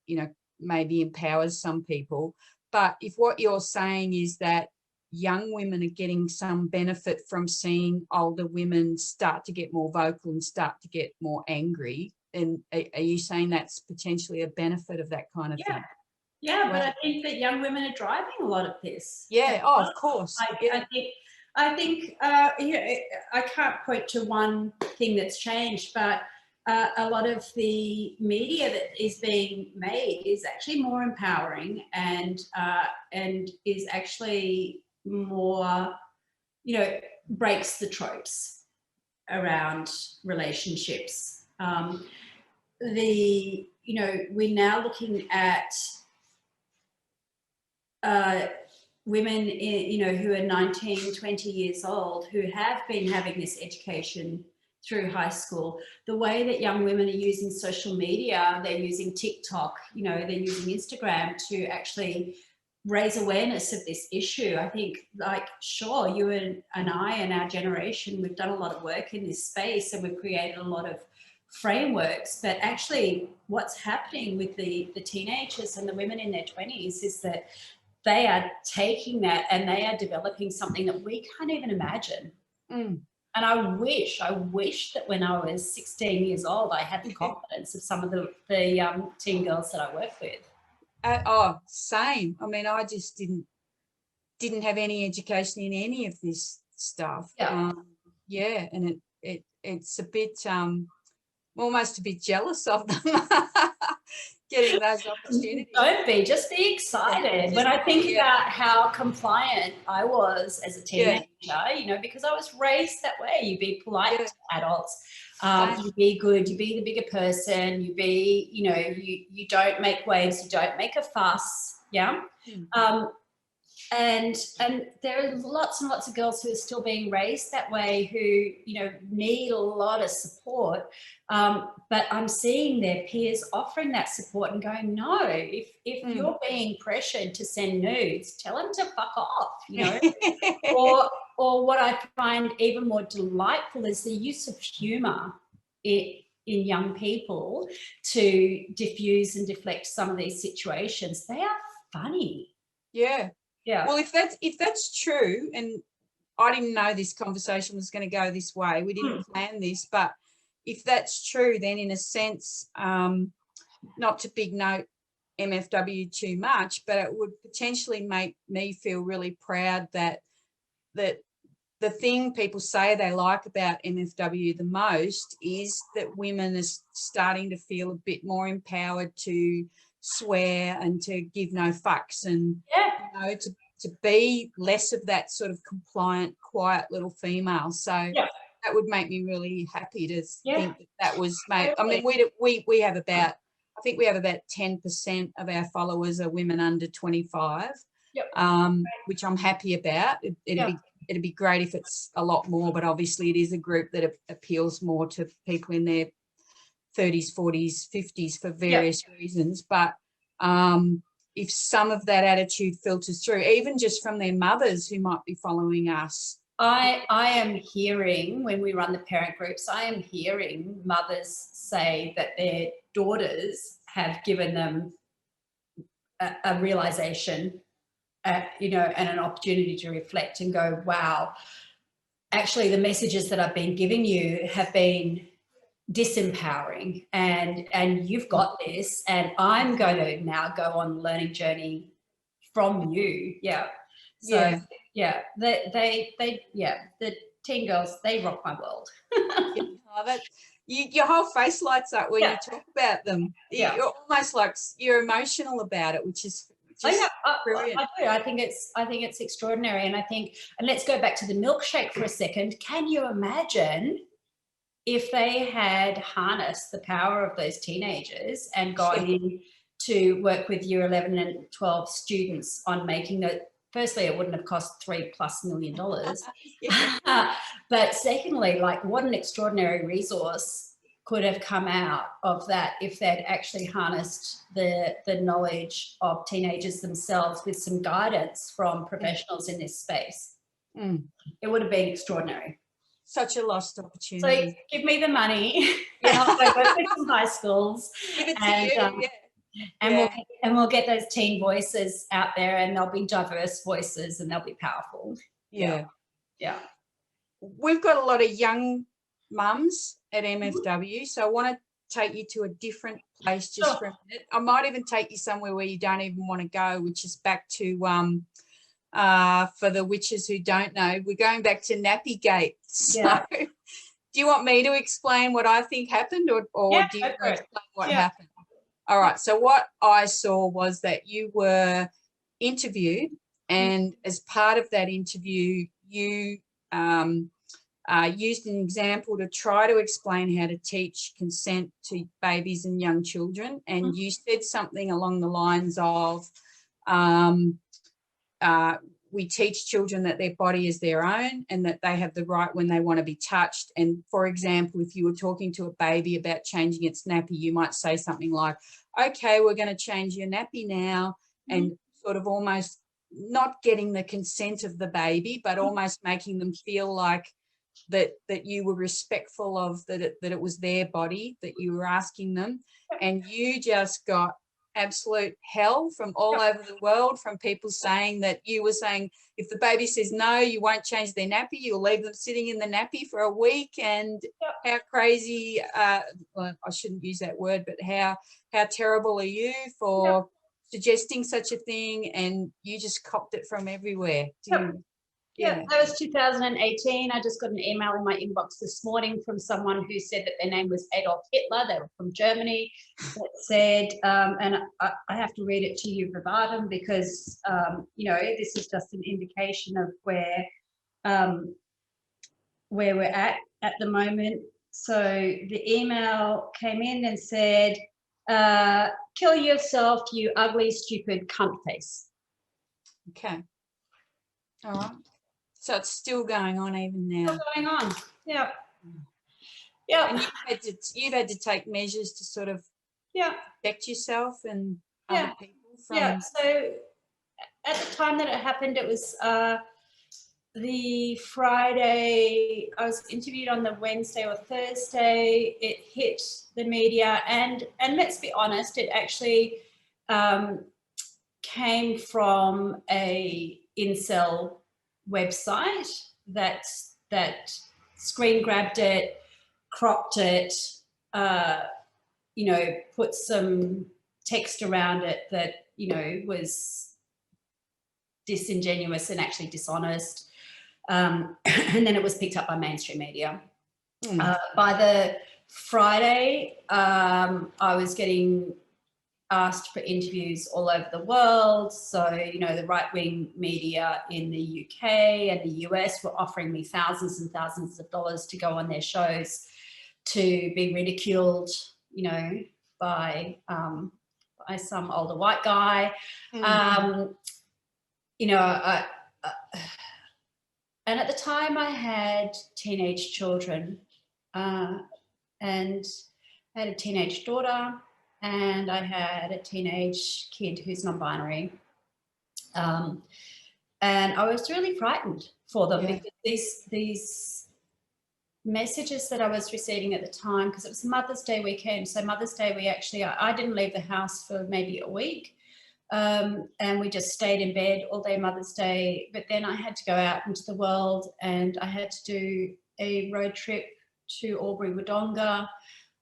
Speaker 1: you know, maybe empowers some people. But if what you're saying is that young women are getting some benefit from seeing older women start to get more vocal and start to get more angry, then are you saying that's potentially a benefit of that kind of thing?
Speaker 2: Yeah, but I think that young women are driving a lot of this.
Speaker 1: Yeah, oh, of course.
Speaker 2: I think you know, I can't point to one thing that's changed, but a lot of the media that is being made is actually more empowering and is actually more, you know, breaks the tropes around relationships. You know, we're now looking at women, you know, who are 19, 20 years old, who have been having this education through high school. The way that young women are using social media, they're using TikTok, you know, they're using Instagram to actually raise awareness of this issue. I think, like, sure, you and I and our generation, we've done a lot of work in this space and we've created a lot of frameworks, but actually what's happening with the teenagers and the women in their 20s is that they are taking that and they are developing something that we can't even imagine. And I wish that when I was 16 years old, I had the confidence of some of the teen girls that I work with.
Speaker 1: Oh, same. I mean, I just didn't have any education in any of this stuff.
Speaker 2: Yeah.
Speaker 1: And it's a bit almost a bit jealous of them getting those opportunities.
Speaker 2: Don't be, just be excited. When I think about how compliant I was as a teenager, you know, because I was raised that way. You be polite to adults, you be good, you be the bigger person, you be, you know, you don't make waves, you don't make a fuss. Yeah. And there are lots and lots of girls who are still being raised that way, who, you know, need a lot of support. But I'm seeing their peers offering that support and going, no, if you're being pressured to send nudes, tell them to fuck off, you know. or what I find even more delightful is the use of humour in young people to diffuse and deflect some of these situations. They are funny.
Speaker 1: Yeah.
Speaker 2: Yeah.
Speaker 1: Well, if that's true, and I didn't know this conversation was going to go this way, we didn't plan this, but if that's true, then in a sense, not to big note MFW too much, but it would potentially make me feel really proud that the thing people say they like about MFW the most is that women are starting to feel a bit more empowered to swear and to give no fucks, and you know, to be less of that sort of compliant, quiet little female. So that would make me really happy to think that was made. I mean, we have about, I think we have about 10% of our followers are women under 25, which I'm happy about. It'd be great if it's a lot more, but obviously it is a group that appeals more to people in their 30s, 40s, 50s for various reasons. But if some of that attitude filters through, even just from their mothers who might be following us.
Speaker 2: I am hearing, when we run the parent groups, I am hearing mothers say that their daughters have given them a realisation, you know, and an opportunity to reflect and go, wow, actually the messages that I've been giving you have been disempowering, and you've got this, and I'm going to now go on the learning journey from you. So the teen girls, they rock my world.
Speaker 1: Your whole face lights up when you talk about them. You're almost like you're emotional about it, which is just brilliant.
Speaker 2: I do. I think it's extraordinary, and let's go back to the milkshake for a second. Can you imagine if they had harnessed the power of those teenagers and gone in to work with year 11 and 12 students on making that? Firstly, it wouldn't have cost $3+ million. But secondly, like, what an extraordinary resource could have come out of that if they'd actually harnessed the knowledge of teenagers themselves with some guidance from professionals in this space. It would have been extraordinary.
Speaker 1: Such a lost opportunity.
Speaker 2: So give me the money. I'll go work with some high schools.
Speaker 1: Give it to you,
Speaker 2: and we'll get those teen voices out there, and they'll be diverse voices, and they'll be powerful. Yeah.
Speaker 1: We've got a lot of young mums at MFW, so I want to take you to a different place just for a minute. I might even take you somewhere where you don't even want to go, which is back to for the witches who don't know, we're going back to Nappygate. So do you want me to explain what I think happened, or do you want to explain what happened? All right. So what I saw was that you were interviewed, and as part of that interview, you used an example to try to explain how to teach consent to babies and young children. And you said something along the lines of, we teach children that their body is their own and that they have the right when they want to be touched. And for example, if you were talking to a baby about changing its nappy, you might say something like, okay, we're going to change your nappy now, and sort of almost not getting the consent of the baby, but almost making them feel like that you were respectful of that it was their body that you were asking them. And you just got absolute hell from all over the world, from people saying that you were saying if the baby says no, you won't change their nappy, you'll leave them sitting in the nappy for a week, and how crazy, well, I shouldn't use that word, but how terrible are you for suggesting such a thing, and you just copped it from everywhere.
Speaker 2: Yeah, that was 2018. I just got an email in my inbox this morning from someone who said that their name was Adolf Hitler. They were from Germany. That said, and I have to read it to you verbatim because, you know, this is just an indication of where we're at the moment. So the email came in and said, kill yourself, you ugly, stupid cunt face.
Speaker 1: Okay. All right. So it's still going on even now.
Speaker 2: Still going on. Yeah. Yeah.
Speaker 1: And you've had to take measures to sort of protect yourself and other people from.
Speaker 2: Yeah. So at the time that it happened, it was the Friday. I was interviewed on the Wednesday or Thursday. It hit the media, and let's be honest, it actually came from a incel website that screen grabbed it, cropped it, you know, put some text around it that, you know, was disingenuous and actually dishonest. And then it was picked up by mainstream media. By the Friday, I was getting asked for interviews all over the world. So, you know, the right-wing media in the UK and the US were offering me thousands and thousands of dollars to go on their shows, to be ridiculed, you know, by some older white guy. You know, and at the time I had teenage children, and I had a teenage daughter, and I had a teenage kid who's non-binary. And I was really frightened for them because these messages that I was receiving at the time, because it was Mother's Day weekend. So Mother's Day, I didn't leave the house for maybe a week. And we just stayed in bed all day Mother's Day. But then I had to go out into the world, and I had to do a road trip to Albury Wodonga.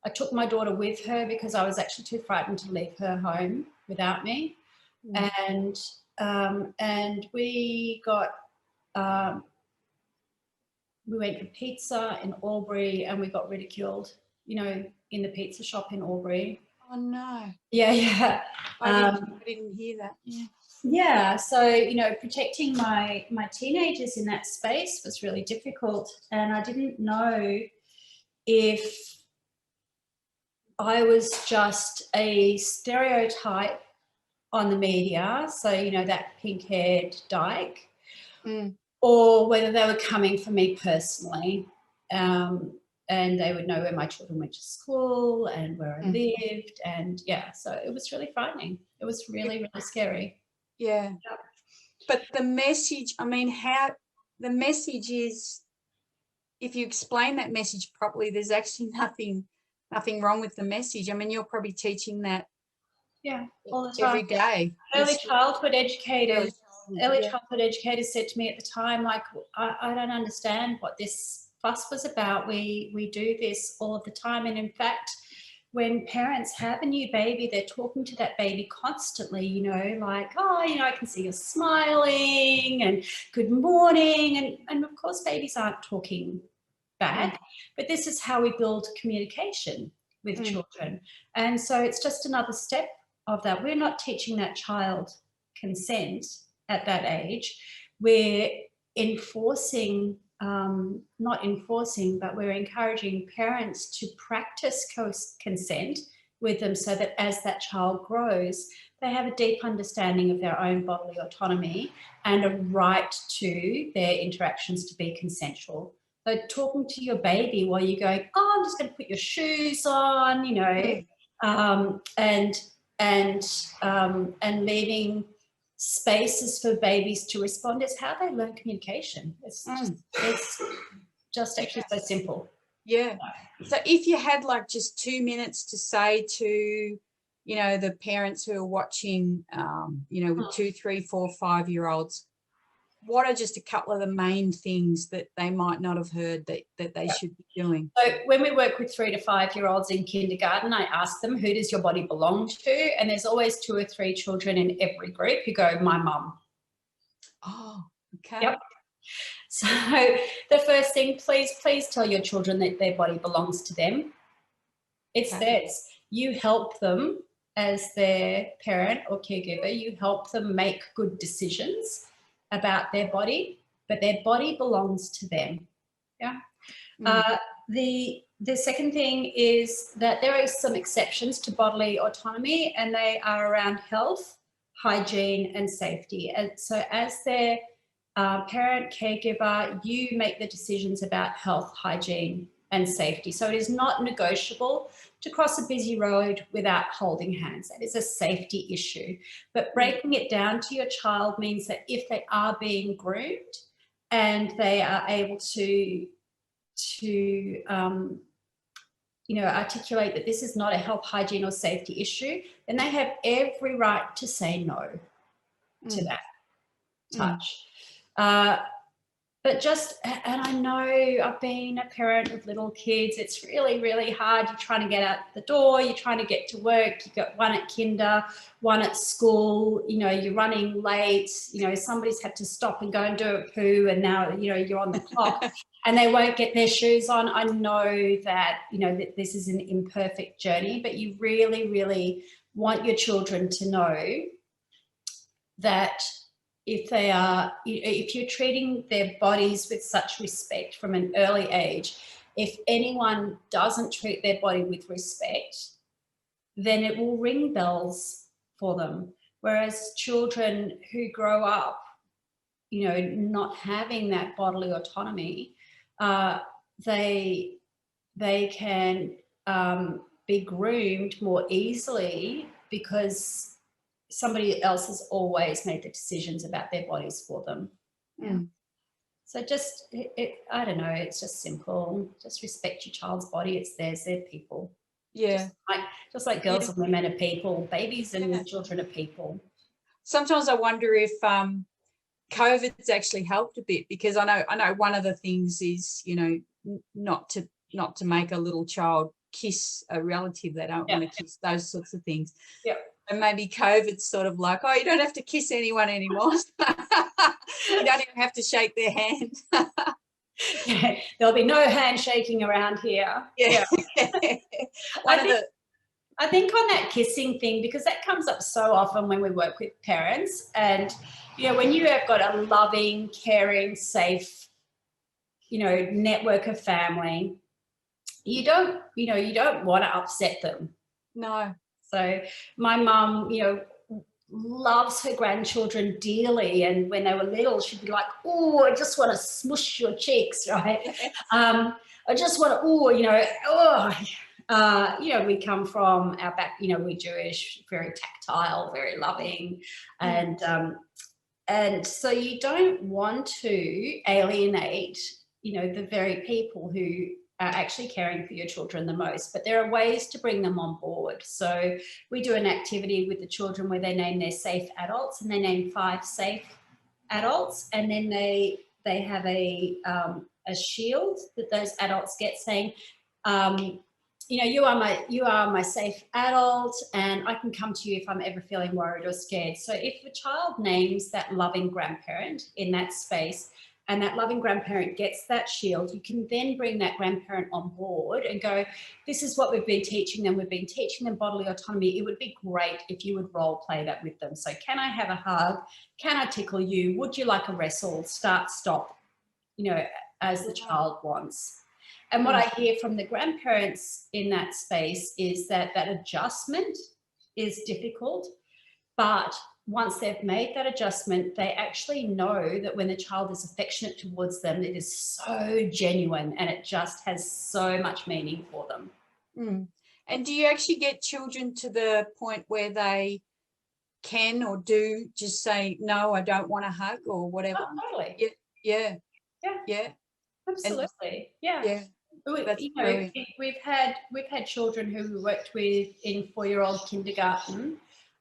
Speaker 2: I took my daughter with her because I was actually too frightened to leave her home without me. And we got, we went for pizza in Albury, and we got ridiculed, you know, in the pizza shop in Albury.
Speaker 1: Oh no.
Speaker 2: Yeah.
Speaker 1: I didn't hear that.
Speaker 2: Yeah. So, you know, protecting my teenagers in that space was really difficult, and I didn't know if I was just a stereotype on the media, so, you know, that pink-haired dyke, or whether they were coming for me personally, and they would know where my children went to school and where I lived, and so it was really frightening. It was really, really scary.
Speaker 1: Yeah. But the message, I mean, how the message is, if you explain that message properly, there's actually nothing wrong with the message. I mean, you're probably teaching that
Speaker 2: all the time.
Speaker 1: Every day.
Speaker 2: Early childhood educators said to me at the time, like, I don't understand what this fuss was about. We do this all of the time. And in fact, when parents have a new baby, they're talking to that baby constantly, you know, like, oh, you know, I can see you're smiling and good morning. And of course, babies aren't talking back, but this is how we build communication with children. And so it's just another step of that. We're not teaching that child consent at that age. We're enforcing, not enforcing, but we're encouraging parents to practice consent with them, so that as that child grows, they have a deep understanding of their own bodily autonomy and a right to their interactions to be consensual. So talking to your baby while you're going, oh, I'm just going to put your shoes on, you know, and leaving spaces for babies to respond is how they learn communication. It's just actually so simple.
Speaker 1: Yeah. So if you had like just 2 minutes to say to, you know, the parents who are watching, you know, with 2, 3, 4, 5-year-olds, what are just a couple of the main things that they might not have heard that they should be doing?
Speaker 2: So when we work with 3 to 5-year-olds in kindergarten, I ask them, who does your body belong to? And there's always 2 or 3 children in every group who go, my mum.
Speaker 1: Oh, okay.
Speaker 2: Yep. So the first thing, please tell your children that their body belongs to them. It's theirs. You help them as their parent or caregiver. You help them make good decisions about their body, but their body belongs to them. Yeah. The second thing is that there are some exceptions to bodily autonomy, and they are around health, hygiene, and safety. And so as their parent, caregiver, you make the decisions about health, hygiene, and safety. So it is not negotiable to cross a busy road without holding hands. That is a safety issue. But breaking it down to your child means that if they are being groomed and they are able to articulate that this is not a health, hygiene, or safety issue, then they have every right to say no to that touch. But and I know I've been a parent of little kids. It's really, really hard. You're trying to get out the door. You're trying to get to work. You've got one at kinder, one at school. You're running late. Somebody's had to stop and go and do a poo, and now, you're on the clock and they won't get their shoes on. I know that, that this is an imperfect journey, but you really, really want your children to know that if you're treating their bodies with such respect from an early age, if anyone doesn't treat their body with respect, then it will ring bells for them. Whereas children who grow up, not having that bodily autonomy, they can be groomed more easily because somebody else has always made the decisions about their bodies for them. Yeah. So I don't know, it's just simple. Just respect your child's body. It's theirs. They're people.
Speaker 1: Yeah.
Speaker 2: Just like girls and women are people, babies and children are people.
Speaker 1: Sometimes I wonder if COVID's actually helped a bit, because I know one of the things is, not to make a little child kiss a relative they don't want to kiss, those sorts of things.
Speaker 2: Yeah.
Speaker 1: And maybe COVID's sort of like, oh, you don't have to kiss anyone anymore. You don't even have to shake their hand.
Speaker 2: Yeah, there'll be no handshaking around here.
Speaker 1: Yeah.
Speaker 2: I think on that kissing thing, because that comes up so often when we work with parents, and when you have got a loving, caring, safe, network of family, you don't want to upset them.
Speaker 1: No.
Speaker 2: So my mum, loves her grandchildren dearly, and when they were little, she'd be like, "Oh, I just want to smush your cheeks, right? I just want to, we come from our back, we're Jewish, very tactile, very loving, and so you don't want to alienate, the very people who are actually caring for your children the most, but there are ways to bring them on board. So we do an activity with the children where they name their safe adults, and they name 5 safe adults, and then they have a shield that those adults get saying, you are my safe adult, and I can come to you if I'm ever feeling worried or scared. So if a child names that loving grandparent in that space, and that loving grandparent gets that shield, you can then bring that grandparent on board and go, this is what we've been teaching them. We've been teaching them bodily autonomy. It would be great if you would role play that with them. So can I have a hug? Can I tickle you? Would you like a wrestle? Start, stop, as the child wants. And what I hear from the grandparents in that space is that adjustment is difficult, but once they've made that adjustment, they actually know that when the child is affectionate towards them, it is so genuine and it just has so much meaning for them.
Speaker 1: And do you actually get children to the point where they can or do just say, no, I don't want a hug or whatever?
Speaker 2: Oh, totally.
Speaker 1: Yeah.
Speaker 2: Absolutely. Yeah. We've had children who we worked with in 4-year-old kindergarten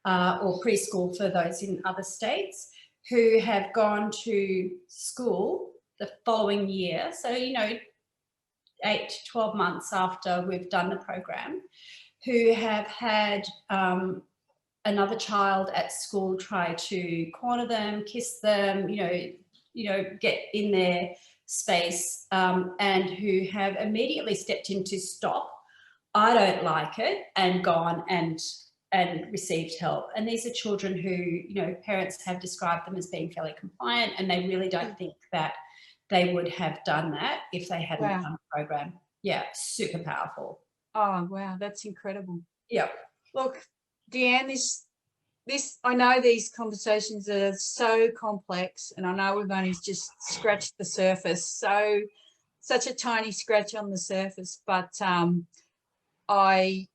Speaker 2: or preschool for those in other states, who have gone to school the following year. So, 8 to 12 months after we've done the program, who have had another child at school try to corner them, kiss them, get in their space and who have immediately stepped in to stop, I don't like it, and gone and received help. And these are children who, parents have described them as being fairly compliant, and they really don't think that they would have done that if they hadn't done the program. Yeah, super powerful.
Speaker 1: Oh, wow, that's incredible.
Speaker 2: Yeah.
Speaker 1: Look, Deanne, this I know these conversations are so complex, and I know we've only just scratched the surface, such a tiny scratch on the surface, but I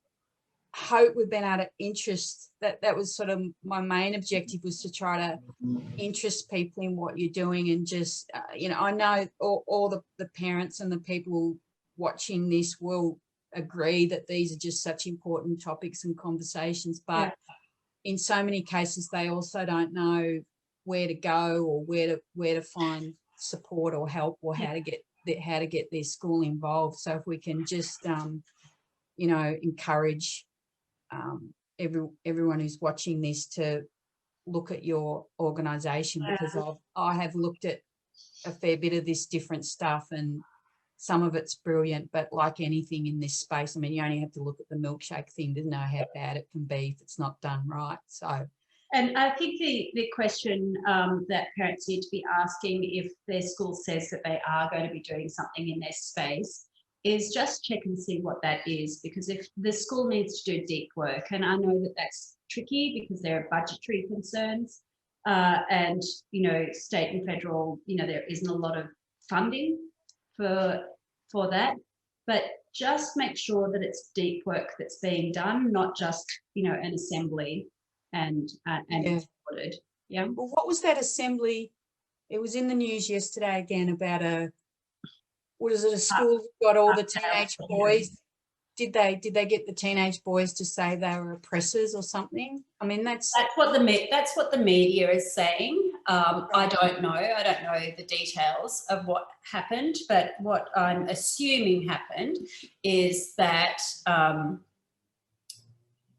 Speaker 1: hope we've been able to interest, that was sort of my main objective, was to try to interest people in what you're doing, and just I know all the parents and the people watching this will agree that these are just such important topics and conversations, but in so many cases they also don't know where to go, or where to find support or help, or how to get their school involved. So if we can just encourage everyone who's watching this to look at your organisation, because I have looked at a fair bit of this different stuff, and some of it's brilliant, but like anything in this space, I mean, you only have to look at the milkshake thing to know how bad it can be if it's not done right. So,
Speaker 2: and I think the question that parents need to be asking if their school says that they are going to be doing something in their space is just check and see what that is, because if the school needs to do deep work, and I know that that's tricky because there are budgetary concerns and, state and federal, there isn't a lot of funding for that, but just make sure that it's deep work that's being done, not just, an assembly and recorded. Yeah.
Speaker 1: Well, what was that assembly? It was in the news yesterday again about a school got all the teenage boys. Did they get the teenage boys to say they were oppressors or something? I mean, that's
Speaker 2: what the media is saying. I don't know. I don't know the details of what happened, but what I'm assuming happened is that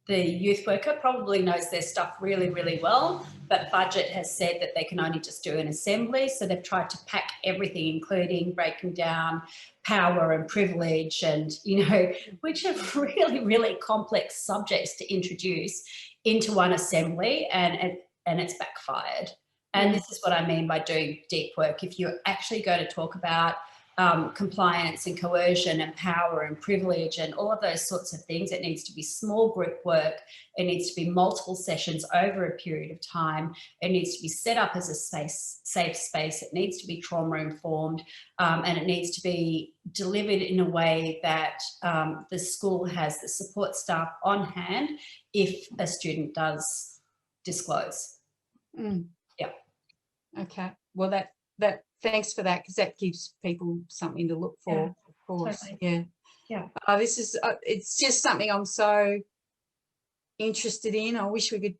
Speaker 2: the youth worker probably knows their stuff really, really well, but budget has said that they can only just do an assembly. So they've tried to pack everything, including breaking down power and privilege and, which are really, really complex subjects to introduce into one assembly, and it's backfired. And this is what I mean by doing deep work. If you're actually going to talk about compliance and coercion and power and privilege and all of those sorts of things, it needs to be small group work. It needs to be multiple sessions over a period of time. It needs to be set up as a safe space. It needs to be trauma informed, and it needs to be delivered in a way that the school has the support staff on hand if a student does disclose. Yeah.
Speaker 1: Okay. Well, that thanks for that, because that gives people something to look for. Of course. Totally. Yeah. This is it's just something I'm so interested in. I wish we could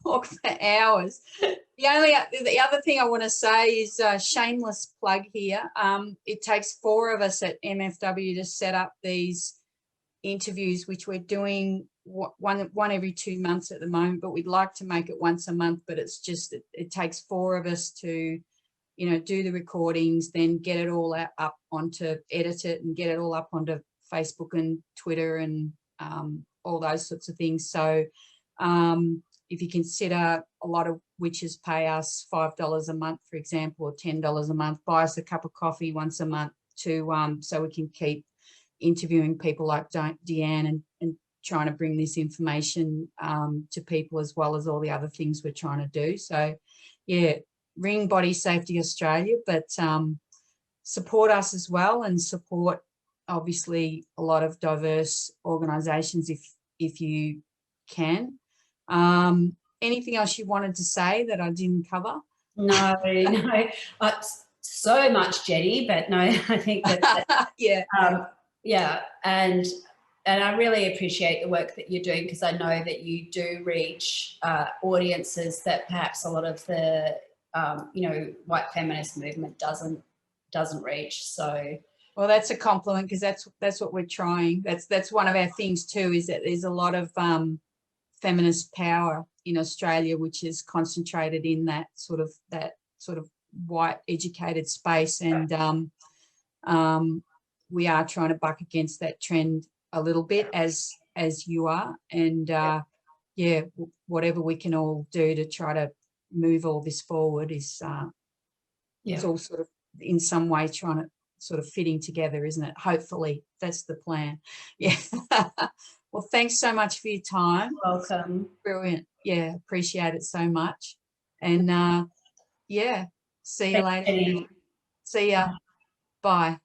Speaker 1: talk for hours. The other thing I want to say is a shameless plug here. It takes 4 of us at MFW to set up these interviews, which we're doing one every 2 months at the moment, but we'd like to make it once a month. But it's just it takes 4 of us to do the recordings, then get it all up onto, edit it and get it all up onto Facebook and Twitter and all those sorts of things. So if you consider, a lot of witches pay us $5 a month, for example, or $10 a month, buy us a cup of coffee once a month to so we can keep interviewing people like Deanne and trying to bring this information to people, as well as all the other things we're trying to do. So yeah, ring Body Safety Australia, but support us as well, and support obviously a lot of diverse organisations if you can. Anything else you wanted to say that I didn't cover?
Speaker 2: No, so much, Jenny, but no, I think that yeah, and I really appreciate the work that you're doing, because I know that you do reach audiences that perhaps a lot of the white feminist movement doesn't reach. So,
Speaker 1: well, that's a compliment, because that's what we're trying. That's one of our things too, is that there's a lot of feminist power in Australia, which is concentrated in that sort of that sort of white educated space, and we are trying to buck against that trend a little bit as you are, and yeah, whatever we can all do to try to move all this forward is it's all sort of in some way trying to sort of fitting together, isn't it? Hopefully that's the plan. Yeah. Well, thanks so much for your time.
Speaker 2: Welcome.
Speaker 1: Brilliant. Yeah, appreciate it so much. And yeah, see you later.
Speaker 2: Thanks, Jenny.
Speaker 1: See ya. Bye.